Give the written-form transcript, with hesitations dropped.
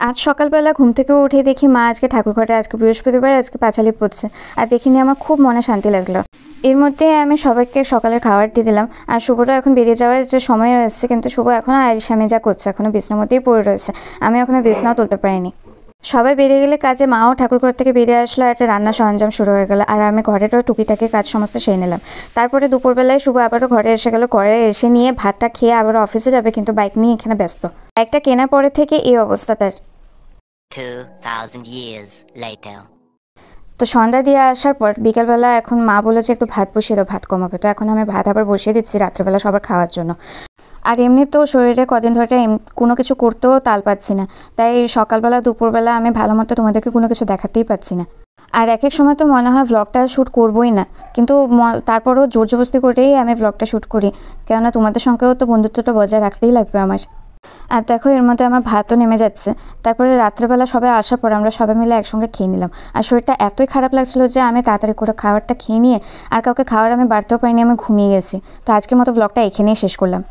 আজ সকালবেলা ঘুম থেকে উঠে দেখি মা আজকে ঠাকুরঘরে আজকে বৃহস্পতিবার আজকে পাঁচালি পড়ছে আর দেখিনি আমার খুব মনে শান্তি লাগলো। এর মধ্যে আমি সবাইকে সকালের খাবার দিয়ে দিলাম আর শুভটা এখন বেরিয়ে যাওয়ার একটা সময় রয়েছে, কিন্তু শুভ এখনও আইসামে যা করছে, এখনও বিছনার মধ্যেই পড়ে রয়েছে। আমি এখনও বিছনাও তুলতে পারিনি। সবাই বেরিয়ে গেলে কাজে মাও ঠাকুরঘর থেকে বেরিয়ে আসলো, একটা রান্নার সরঞ্জাম শুরু হয়ে গেল আর আমি ঘরেরও টুকিটাকি কাজ সমস্ত সেরে নিলাম। তারপরে দুপুরবেলায় শুভ আবারও ঘরে এসে গেল, ঘরে এসে নিয়ে ভাতটা খেয়ে আবারও অফিসে যাবে, কিন্তু বাইক নিয়ে এখানে ব্যস্ত। বাইকটা কেনার পরে থেকে এই অবস্থা তার। 2000 years later. তো সন্ধ্যা দিয়ে আসার পর বিকেলবেলা এখন মা বলেছে একটু ভাত বসিয়ে দাও, ভাত কমাবে। তো এখন আমি ভাত আবার বসিয়ে দিচ্ছি রাত্রেবেলা সবার খাওয়ার জন্য। আর এমনি তো শরীরে কদিন ধরে কোনো কিছু করতেও তাল পাচ্ছি না, তাই সকালবেলা দুপুরবেলা আমি ভালো মতো তোমাদেরকে কোনো কিছু দেখাতেই পাচ্ছি না। আর এক এক সময় তো মনে হয় ভ্লগটা শ্যুট করবোই না, কিন্তু তারপরেও জোর জবরদস্তি করেই আমি ভ্লগটা শ্যুট করি, কেননা তোমাদের সঙ্গেও তো বন্ধুত্বটা বজায় রাখতেই লাগবে আমার। আর দেখো এর মধ্যে আমার ভাতও নেমে যাচ্ছে। তারপরে রাত্রেবেলা সবাই আসার পর আমরা সবাই মিলে একসঙ্গে খেয়ে নিলাম। আর শরীরটা এতই খারাপ লাগছিলো যে আমি তাড়াতাড়ি করে খাবারটা খেয়ে নিয়ে আর কাউকে খাওয়ার আমি বাড়তেও পারিনি, আমি ঘুমিয়ে গেছি। তো আজকের মতো ব্লগটা এখানেই শেষ করলাম।